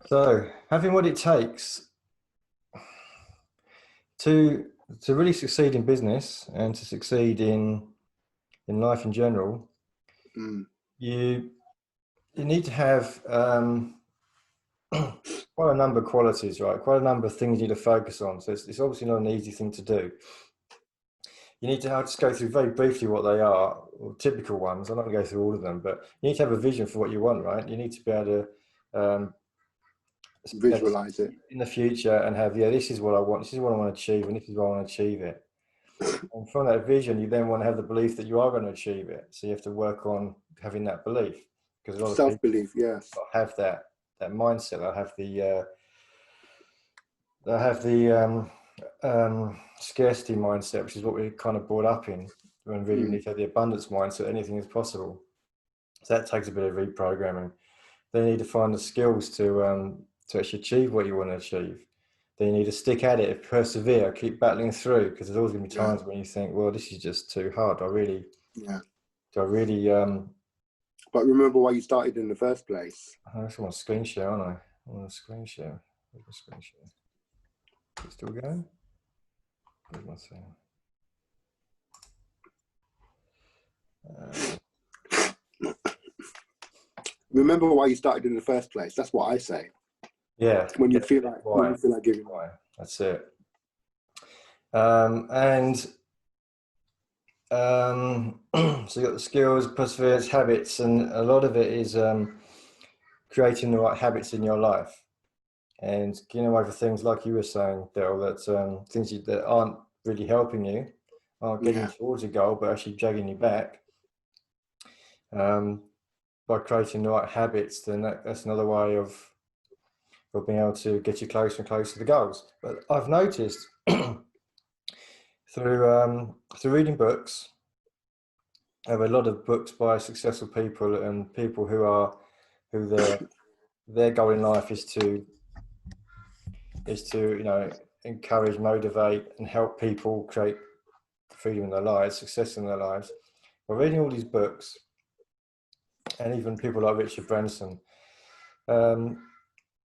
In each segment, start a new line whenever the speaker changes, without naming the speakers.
So, having what it takes to to really succeed in business and to succeed in life in general,
Mm,
you you need to have quite a number of qualities, right? Quite a number of things you need to focus on. So it's obviously not an easy thing to do. You need to, I'll just go through very briefly what they are, or typical ones. I'm not going to go through all of them, but you need to have a vision for what you want, right? You need to be able to
visualize it.
in the future and have, yeah, this is what I want, this is what I want to achieve, and this is what I want to achieve it. And from that vision, you then want to have the belief that you are going to achieve it. So you have to work on having that belief, because a lot of people
Self-belief, yes.
have that mindset. They have the scarcity mindset, which is what we're kind of brought up in. When really we
Mm,
need to have the abundance mindset. Anything is possible. So that takes a bit of reprogramming. They need to find the skills to actually achieve what you want to achieve. Then you need to stick at it, persevere, keep battling through, because there's always going to be
yeah,
times when you think, well, this is just too hard.
yeah.
Do I really,
But remember why you started in the first place.
I just want to screen share, aren't I? I want to screen share. Where's my screen share? Is it still going? Where's my thing?
Remember why you started in the first place. That's what I say.
Yeah,
When you
yeah,
feel like
why?
giving up.
Why? That's it. And so you got the skills, perseverance, habits, and a lot of it is creating the right habits in your life and getting away from things like you were saying, Dale, that things that aren't really helping you, aren't getting you
Yeah,
towards a goal, but actually dragging you back. By creating the right habits, then that's another way of being able to get you closer and closer to the goals. But I've noticed through reading books, I have a lot of books by successful people and people who their goal in life is to encourage, motivate, and help people create freedom in their lives, success in their lives. By reading all these books, and even people like Richard Branson, um,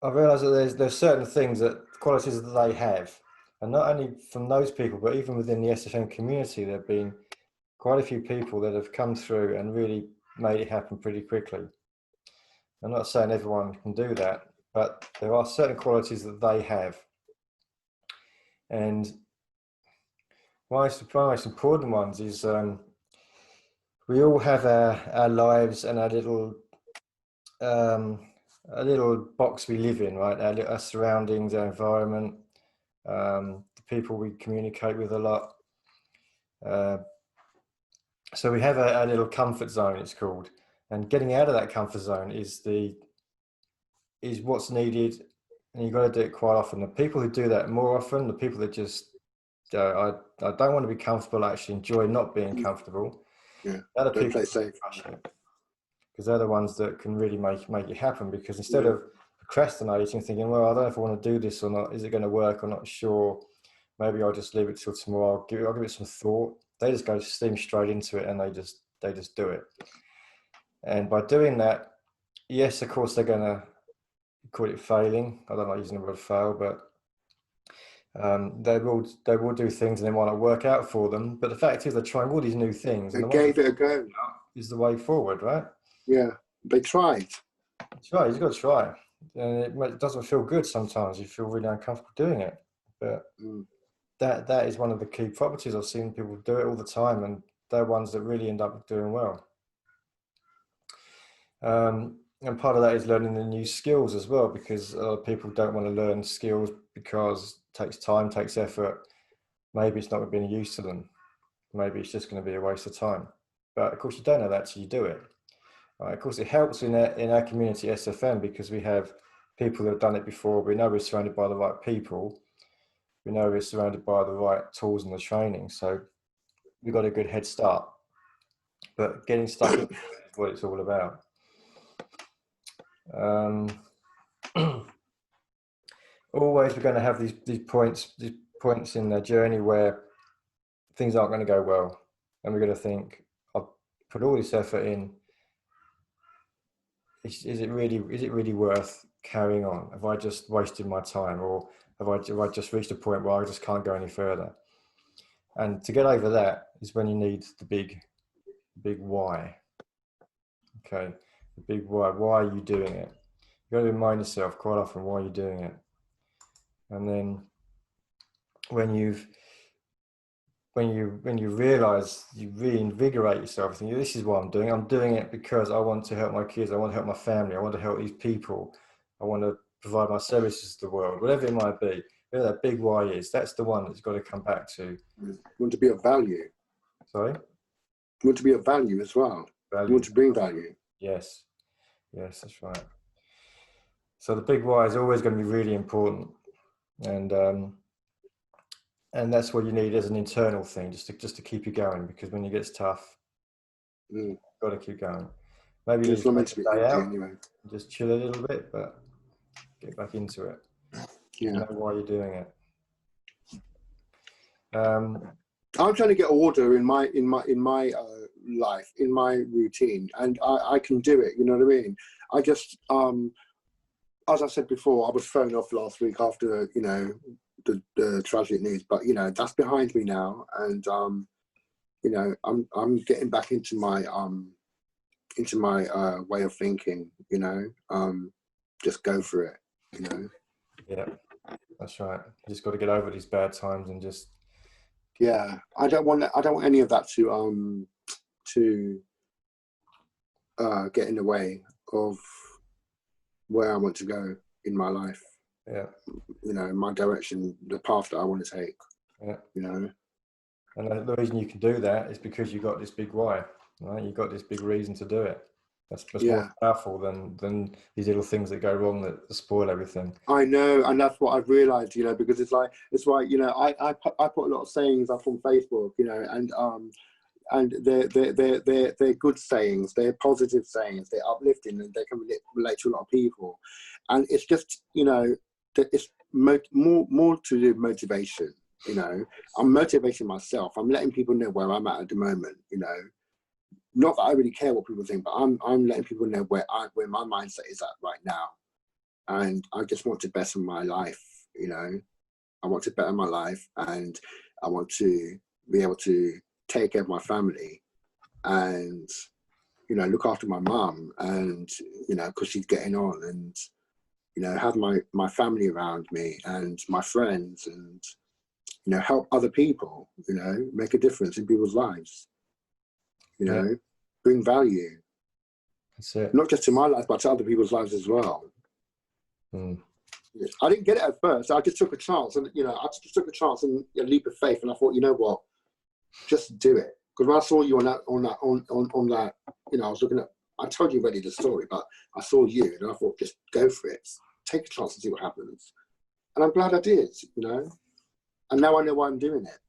I've realised that there's certain things that qualities that they have, and not only from those people, but even within the SFM community, there've been quite a few people that have come through and really made it happen pretty quickly. I'm not saying everyone can do that, but there are certain qualities that they have, and one of the most important ones is we all have our lives and um, a little box we live in, right? Our surroundings, our environment, the people we communicate with a lot. Uh, so we have a little comfort zone, it's called, and getting out of that comfort zone is what's needed, and you've got to do it quite often. The people who do that more often, the people that just I don't want to be comfortable, I actually enjoy not being comfortable.
yeah.
Other
Don't
people
play safe.
because they're the ones that can really make it happen. Because instead of procrastinating, thinking, well, I don't know if I want to do this or not, is it going to work? I'm not sure. Maybe I'll just leave it till tomorrow. I'll give it some thought. They just go steam straight into it and they just do it. And by doing that, yes, of course they're going to call it failing. I don't like using the word fail, but they will do things and they might not work out for them. But the fact is, they're trying all these new things, and
They
the ones that
gave it a go.
is the way forward, right?
Yeah, they tried.
That's right. You've got to try, and it doesn't feel good sometimes. You feel really uncomfortable doing it, but
Mm.
that is one of the key properties. I've seen people do it all the time, and they're ones that really end up doing well. And part of that is learning the new skills as well, because a lot of people don't want to learn skills because it takes time, takes effort. Maybe it's not being used to them. Maybe it's just going to be a waste of time. But of course, you don't know that till you do it. Of course, it helps in our community SFM because we have people that have done it before. We know we're surrounded by the right people. We know we're surrounded by the right tools and the training. So we've got a good head start. But getting stuck in is what it's all about. Always we're going to have these points in the journey where things aren't going to go well. And we're going to think, I've put all this effort in. Is it really worth carrying on? Have I just wasted my time, or have I just reached a point where I just can't go any further? And to get over that is when you need the big why. Okay, the big why. Why are you doing it? You got to remind yourself quite often why you're doing it. And then when you realize, you reinvigorate yourself, thinking, this is what I'm doing. I'm doing it because I want to help my kids. I want to help my family. I want to help these people. I want to provide my services to the world, whatever it might be. Whatever that big why is, that's the one that's got to come back to.
You want to be of value.
Sorry?
You want to be of value as well.
Value.
You want to bring value.
Yes. Yes, that's right. So the big why is always going to be really important. And that's what you need as an internal thing, just to keep you going, because when it gets tough, you've got to keep going. Maybe
it's not meant to be
stay out,
anyway.
Just chill a little bit, but get back into it.
Yeah.
You know why you're doing it.
I'm trying to get order in my life, in my routine, and I can do it. You know what I mean? I just as I said before, I was thrown off last week after the tragic news, but that's behind me now, and I'm getting back into my way of thinking. Just go for it.
Yeah, that's right. You just got to get over these bad times and just.
Yeah, I don't want any of that to get in the way of where I want to go in my life.
Yeah.
My direction, the path that I want to take.
Yeah.
And
the reason you can do that is because you've got this big why, right? You've got this big reason to do it. That's more powerful than these little things that go wrong that spoil everything.
I know, and that's what I've realized, because it's like I put a lot of sayings up on Facebook, and they're good sayings, they're positive sayings, they're uplifting, and they can relate to a lot of people. And it's just, it's more to do with motivation. I'm motivating myself. I'm letting people know where I'm at the moment. Not that I really care what people think, but I'm letting people know where my mindset is at right now, and I just want to better my life. I want to better my life, and I want to be able to take care of my family, and look after my mum, and because she's getting on, and have my family around me and my friends, and help other people. Make a difference in people's lives. Bring value.
That's it.
Not just to my life, but to other people's lives as well. I didn't get it at first. I just took a chance, and I just took a chance and a leap of faith, and I thought, you know what, just do it. Because when I saw you on that, I was looking at. I told you already the story, but I saw you, and I thought, just go for it. Take a chance and see what happens. And I'm glad I did. And now I know why I'm doing it.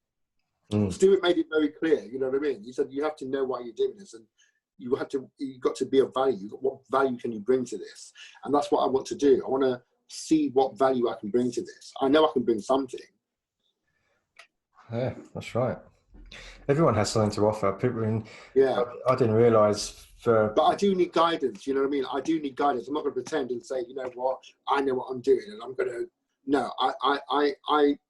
Stuart made it very clear, you know what I mean? He said you have to know why you're doing this, and you got to be of value. What value can you bring to this? And that's what I want to do. I want to see what value I can bring to this. I know I can bring something.
Yeah, that's right. Everyone has something to offer. People I didn't realise. But
I do need guidance, you know what I mean? I do need guidance. I'm not going to pretend and say, you know what, I know what I'm doing, and I'm going to. No, I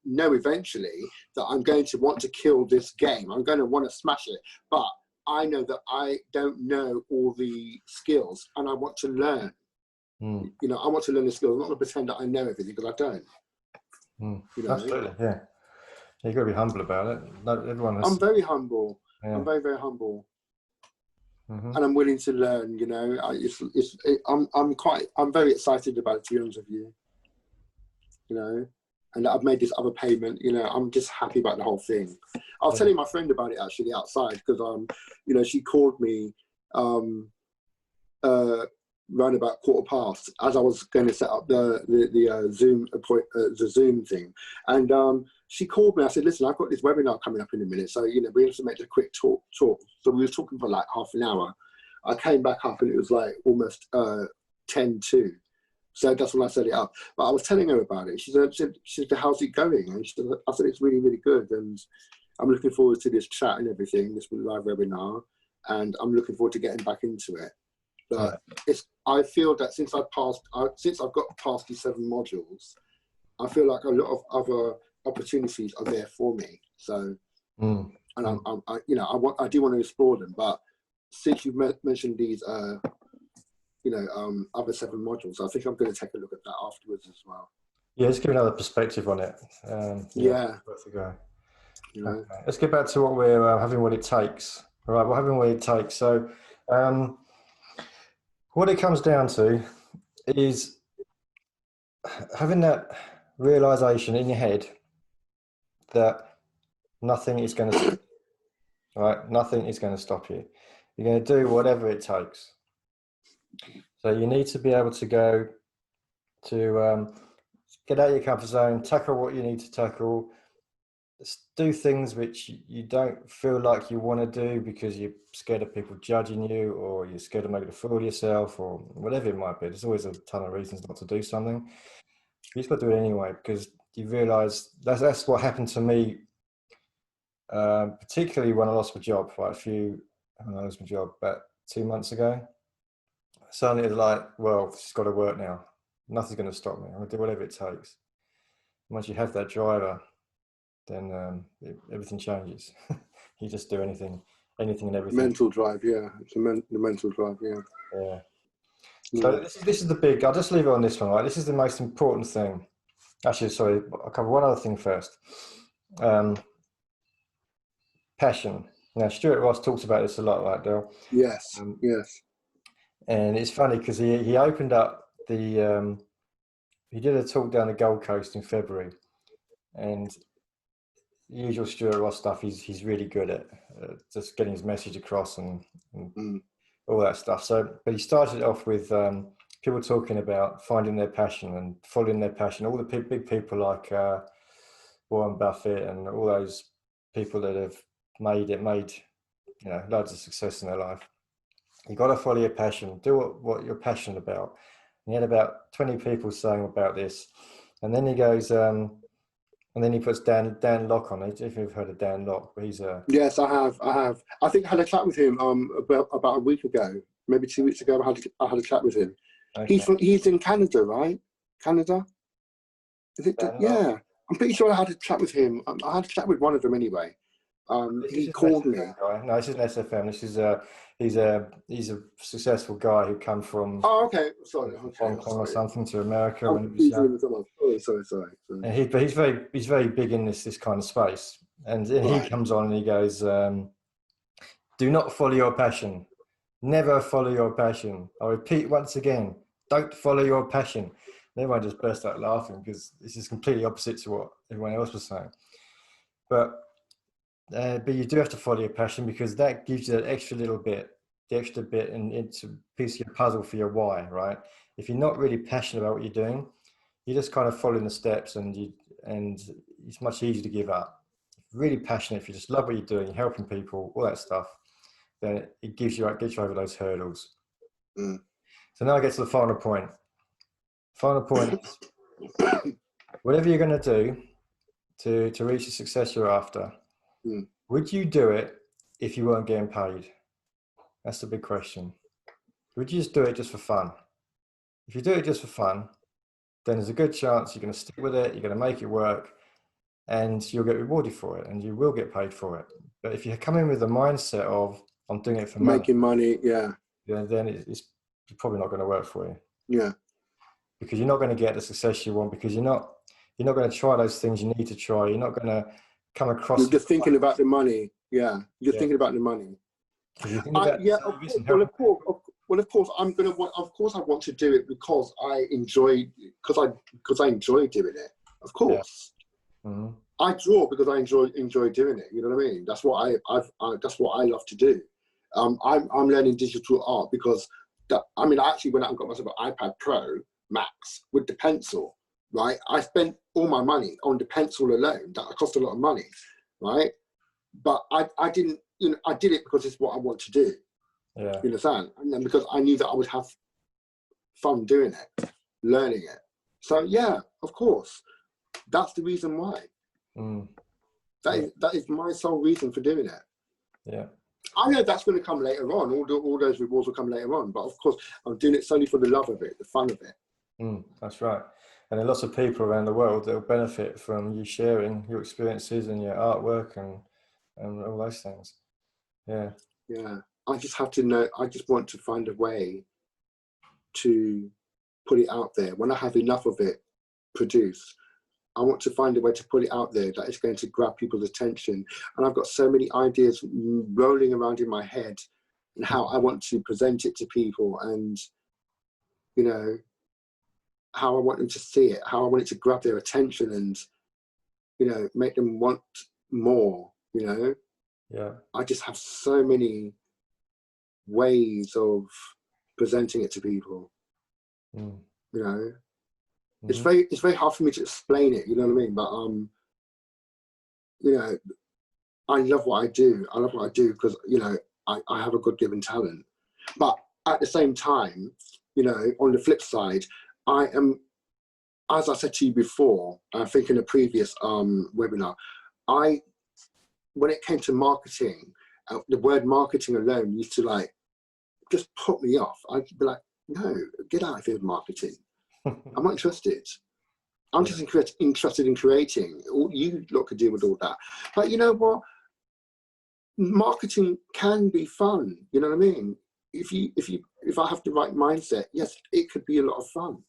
know eventually that I'm going to want to kill this game. I'm going to want to smash it. But I know that I don't know all the skills, and I want to learn. I want to learn the skills. I'm not going to pretend that I know everything, because I don't.
Absolutely, yeah. You've got to be humble about it. Everyone has.
I'm very humble.
Yeah.
I'm very, very humble. And I'm willing to learn, I'm very excited about it, to be honest with you. And I've made this other payment, I'm just happy about the whole thing. I was telling my friend about it actually outside, because she called me around about 15:15 as I was going to set up the Zoom thing, and she called me. I said, listen, I've got this webinar coming up in a minute, so we have to make a quick talk. So we were talking for like half an hour. I came back up and it was like almost 10:02. So that's when I set it up. But I was telling her about it. She said, how's it going? And I said, it's really, really good. And I'm looking forward to this chat and everything, this live webinar. And I'm looking forward to getting back into it. But I feel that since I've got past these 7 modules, I feel like a lot of other opportunities are there for me. So, and I do want to explore them. But since you've mentioned these, other 7 modules, I think I'm going to take a look at that afterwards as well.
Yeah, let's give another perspective on it. Worth a go. Okay. Let's get back to what we're having what it takes. All right, we're having what it takes. So, what it comes down to is having that realization in your head that nothing is going to, right? Nothing is going to stop you. You're going to do whatever it takes. So you need to be able to go to get out of your comfort zone, tackle what you need to tackle, do things which you don't feel like you want to do because you're scared of people judging you, or you're scared of making a fool of yourself, or whatever it might be. There's always a ton of reasons not to do something. You just got to do it anyway, because you realise that's what happened to me, particularly when I lost my job. I lost my job about 2 months ago. Suddenly it's like, well, it's got to work now. Nothing's going to stop me. I'm going to do whatever it takes. Once you have that driver, then everything changes. You just do anything and everything.
Mental drive, yeah. It's the mental drive, yeah.
Yeah. So this is the big. I'll just leave it on this one, right? This is the most important thing. Actually, sorry, I'll cover one other thing first. Passion. Now, Stuart Ross talks about this a lot, right, Del?
Yes. Yes.
And it's funny because he opened up the. He did a talk down the Gold Coast in February, and usual Stuart Ross stuff. He's really good at just getting his message across and all that stuff. So, but he started off with people talking about finding their passion and following their passion. All the big people like Warren Buffett and all those people that have made loads of success in their life. You got to follow your passion. Do what you're passionate about. And he had about 20 people saying about this, and then he goes. And then he puts Dan Locke on it. If you've heard of Dan Locke, but he's a... Yes,
I have. I think I had a chat with him about a week ago, maybe 2 weeks ago. I had a chat with him. Okay. He's in Canada, right? Canada? Is it? Yeah, I'm pretty sure I had a chat with him. I had a chat with one of them anyway. He called me.
No, this isn't SFM. This is he's a successful guy who come from Hong Kong or something to America.
Sorry.
And he's very big in this kind of space. And he comes on and he goes, "Do not follow your passion. Never follow your passion. I repeat once again, don't follow your passion." And everyone just burst out laughing because this is completely opposite to what everyone else was saying. But you do have to follow your passion, because that gives you that extra bit and it's a piece of your puzzle for your why, right? If you're not really passionate about what you're doing, you're just kind of following the steps, and it's much easier to give up. If you're really passionate, if you just love what you're doing, you're helping people, all that stuff, then it gets you over those hurdles. So now I get to the final point. Final point is, whatever you're going to do to reach the success you're after, would you do it if you weren't getting paid? That's the big question. Would you just do it just for fun? If you do it just for fun, then there's a good chance you're going to stick with it, you're going to make it work, and you'll get rewarded for it, and you will get paid for it. But if you come in with the mindset of, I'm doing it for
making money,
then it's probably not going to work for you.
Yeah.
Because you're not going to get the success you want, because you're not going to try those things you need to try. You're not going to come across.
You're just thinking about the money. Yeah. You're thinking about the money. Of course, I'm gonna. Of course, I want to do it because I enjoy doing it. Of course, I draw because I enjoy doing it. You know what I mean? That's what that's what I love to do. I'm learning digital art because I actually went out and got myself an iPad Pro Max with the pencil. Right, I spent all my money on the pencil alone. That cost a lot of money, right? But I didn't. I did it because it's what I want to do.
Yeah.
You understand? And then because I knew that I would have fun doing it, learning it. So yeah, of course, that's the reason why. That is my sole reason for doing it.
Yeah.
I know that's going to come later on. All those rewards will come later on. But of course, I'm doing it solely for the love of it, the fun of it.
That's right. And there are lots of people around the world that will benefit from you sharing your experiences and your artwork and all those things. Yeah.
Yeah. I just have to know. I just want to find a way to put it out there. When I have enough of it produced, I want to find a way to put it out there that is going to grab people's attention. And I've got so many ideas rolling around in my head and how I want to present it to people, and, you know, how I want them to see it, how I want it to grab their attention and, you know, make them want more, you know.
Yeah.
I just have so many ways of presenting it to people, you know. It's very hard for me to explain it, you know what I mean? But you know, I love what I do. I love what I do because, you know, I have a God given talent. But at the same time, you know, on the flip side, I am, as I said to you before, I think in a previous webinar, when it came to marketing, the word marketing alone used to like just put me off. I'd be like, no, get out of here with marketing. I'm not interested. I'm just interested in creating. You lot could deal with all that. But you know what? Marketing can be fun. You know what I mean? If I have the right mindset, yes, it could be a lot of fun.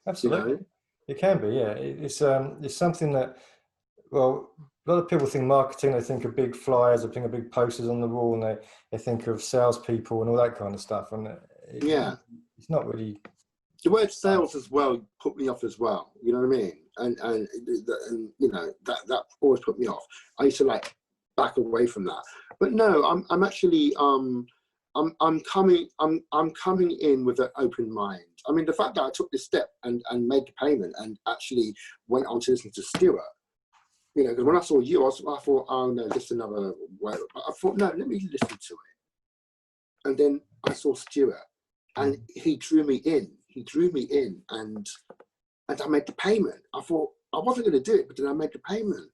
Absolutely,
you know?
It can be. Yeah, it's something that, well, a lot of people think marketing. They think of big flyers, they think of big posters on the wall, and they think of salespeople and all that kind of stuff. And it's not really.
The word sales as well put me off as well. You know what I mean? And you know, that always put me off. I used to like back away from that. But no, I'm actually I'm coming in with an open mind. I mean, the fact that I took this step and made the payment and actually went on to listen to Stuart, you know, because when I saw you, I thought, oh no, just another way. I thought, no, let me listen to it. And then I saw Stuart, and he drew me in. He drew me in, and I made the payment. I thought I wasn't going to do it, but then I made the payment.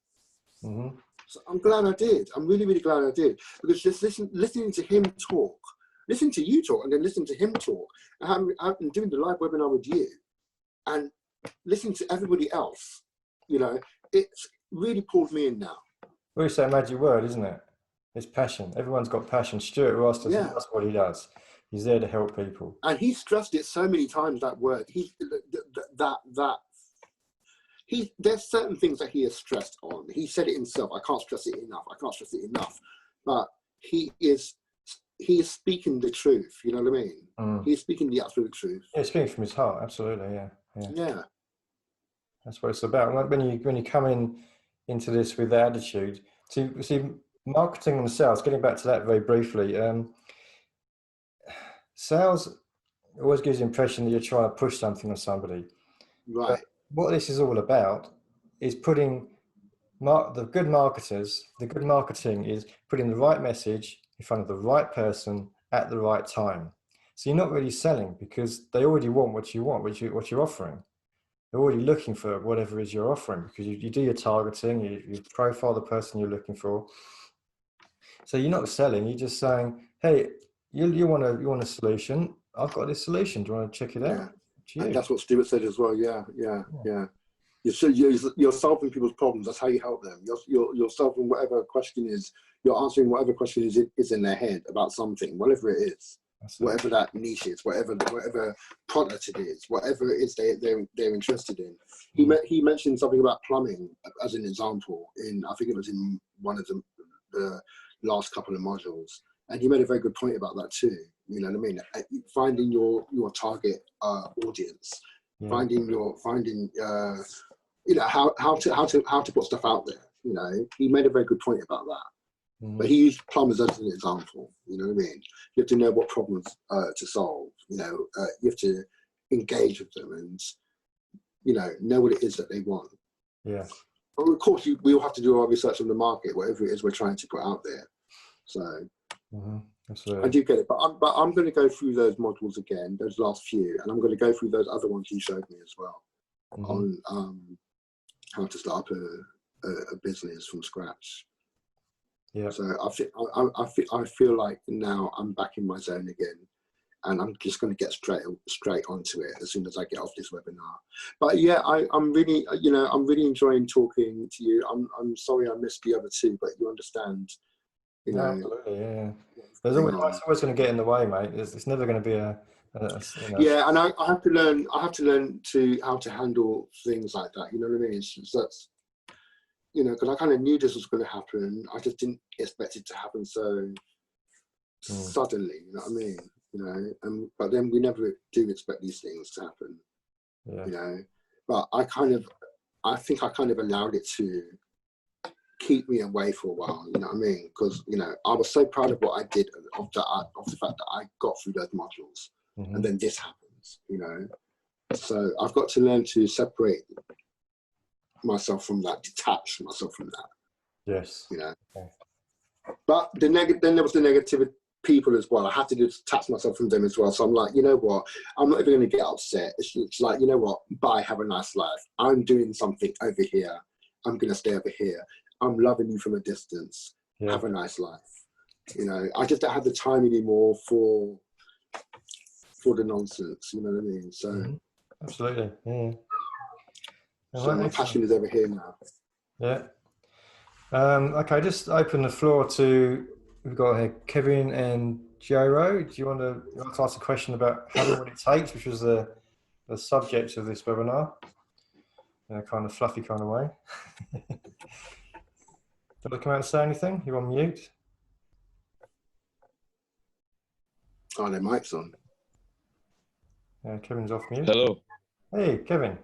So I'm glad I did. I'm really, really glad I did, because just listening to him talk, listening to you talk, and then listening to him talk, and I've been doing the live webinar with you, and listening to everybody else, you know, it's really pulled me in now.
Well, you say a magic word, isn't it? It's passion. Everyone's got passion. Stuart Ross does. That's what he does. He's there to help people. And
he stressed it so many times, that word. There's certain things that he has stressed on. He said it himself. I can't stress it enough. I can't stress it enough. But he is speaking the truth. You know what I mean? He's speaking the absolute truth.
Yeah, speaking from his heart. Absolutely.
Yeah.
That's what it's about. Like when you come into this with that attitude, see marketing and sales. Getting back to that very briefly. Sales always gives the impression that you're trying to push something on somebody.
Right.
But what this is all about is putting the good marketers, the good marketing is putting the right message in front of the right person at the right time. So you're not really selling, because they already want what you want, what you're offering. They're already looking for whatever it is you're offering, because you do your targeting, you profile the person you're looking for. So you're not selling, you're just saying, hey, you want a solution. I've got this solution. Do you want to check it out?
And that's what Stuart said as well. Yeah. You're solving people's problems. That's how you help them. You're solving whatever question is. You're answering whatever question is in their head about something, whatever it is, whatever that niche is, whatever product it is, whatever it is they're interested in. He mentioned something about plumbing as an example I think it was in one of the last couple of modules, and he made a very good point about that too. You know what I mean? Finding your target audience, finding you know, how to put stuff out there. You know, he made a very good point about that. But he used plumbers as an example. You know what I mean? You have to know what problems to solve. You know, you have to engage with them and, you know what it is that they want.
Yeah.
But of course, we all have to do our research on the market, whatever it is we're trying to put out there. So.
Absolutely.
I do get it, but I'm going to go through those modules again, those last few, and I'm going to go through those other ones you showed me as well, on how to start up a business from scratch.
Yeah.
So I feel like now I'm back in my zone again, and I'm just going to get straight onto it as soon as I get off this webinar. But yeah, I'm really, I'm really enjoying talking to you. I'm sorry I missed the other two, but you understand,
No, absolutely, yeah.
what's going on.
It's always going to get in the way, mate. It's never going to be
Yeah, and I have to learn. I have to learn how to handle things like that. You know what I mean? That's because I kind of knew this was going to happen. I just didn't expect it to happen so suddenly. You know what I mean? But then we never do expect these things to happen.
Yeah.
But I think I kind of allowed it to keep me away for a while. You know what I mean? Because I was so proud of what I did, of the fact that I got through those modules, and then this happens. So I've got to learn to separate myself from that, detach myself from that.
Yes.
Okay. But then there was the negative people as well. I had to detach myself from them as well. So I'm like, you know what? I'm not even going to get upset. It's like, you know what? Bye. Have a nice life. I'm doing something over here. I'm going to stay over here. I'm loving you from a distance.
Yeah.
Have a nice life. I just don't have the time anymore for the nonsense. You know what I mean? So
absolutely. Yeah.
So my passion is over here now.
Yeah. Okay, just open the floor to, we've got here Kevin and Jero. Do you want to ask a question about having what it takes, which was the subject of this webinar, in a kind of fluffy kind of way? Do you want to come out and say anything? You're on mute.
Oh, their mic's on.
Kevin's off mute.
Hello.
Hey, Kevin.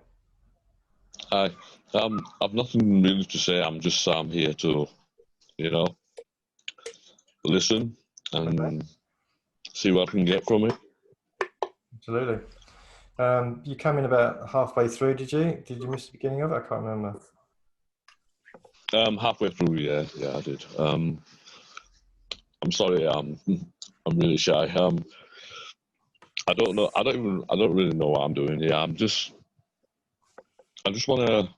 Hi. I've nothing really to say. I'm just here to, listen and see what I can get from it.
Absolutely. You came in about halfway through, did you? Did you miss the beginning of it? I can't remember.
Halfway through, yeah, I did. I'm sorry. I'm really shy. I don't know. I don't really know what I'm doing here. I just want to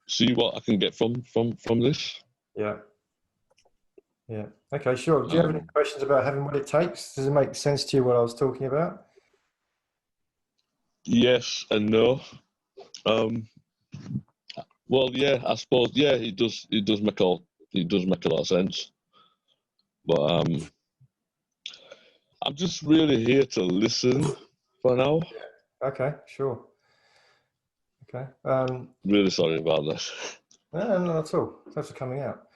see what I can get from this.
Yeah. Yeah. Okay, sure. Do you have any questions about having what it takes? Does it make sense to you what I was talking about?
Yes and no. Well, yeah, I suppose. Yeah, it does make a lot of sense. But I'm just really here to listen for now.
Okay, sure. Okay.
Really sorry about this.
No, not at all. Thanks for coming out.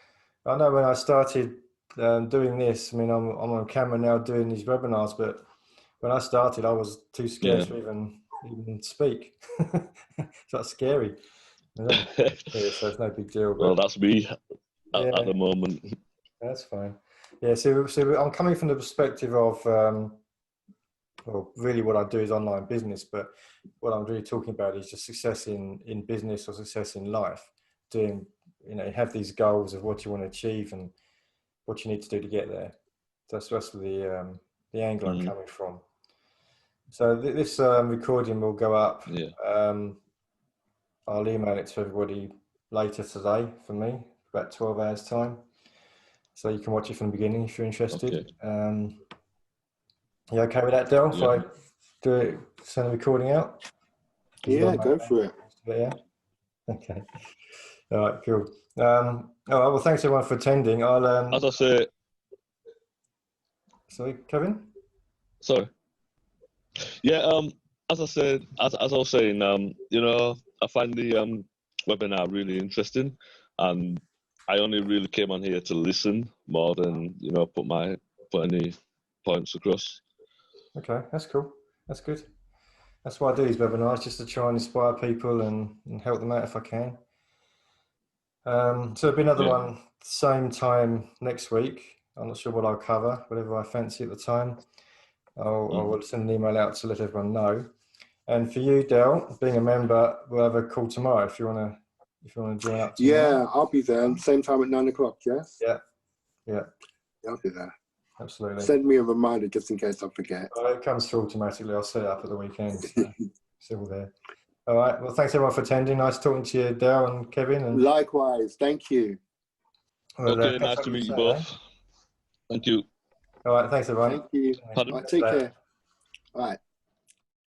I know when I started doing this, I mean, I'm on camera now doing these webinars, but when I started, I was too scared to even speak. That's scary. Yeah, so it's no big deal. But,
well, that's me at the moment.
That's fine. Yeah, so I'm coming from the perspective of, well, really what I do is online business, but what I'm really talking about is just success in business or success in life. Doing, you have these goals of what you want to achieve and what you need to do to get there. That's the angle I'm coming from. So this recording will go up.
Yeah.
I'll email it to everybody later today for me, about 12 hours time. So you can watch it from the beginning if you're interested. Okay. You okay with that, Del?
Yeah.
If I send the recording out?
Yeah, go for it.
Yeah. Okay. All right, cool. All right, well, thanks everyone for attending. I'll
as I say.
Sorry, Kevin?
Sorry. Yeah, as I said, as I was saying, I find the webinar really interesting, and I only really came on here to listen more than put any points across.
Okay, that's cool. That's good. That's why I do these webinars, just to try and inspire people and help them out if I can. So there'll be another one same time next week. I'm not sure what I'll cover, whatever I fancy at the time. I will send an email out to let everyone know. And for you, Del, being a member, we'll have a call tomorrow if you want to join up tomorrow.
Yeah, I'll be there. Same time at 9 o'clock, yes?
Yeah.
I'll be there.
Absolutely.
Send me a reminder just in case I forget.
It comes through automatically. I'll set it up at the weekend. So it's all there. All right. Well, thanks everyone for attending. Nice talking to you, Del and Kevin. And
likewise. Thank you.
Well,
Okay,
catch
nice
up
to
with
meet you
soon, eh?
both. Thank you.
All right, thanks everyone.
Thank you.
Pardon?
All right, take
Bye.
care. All right.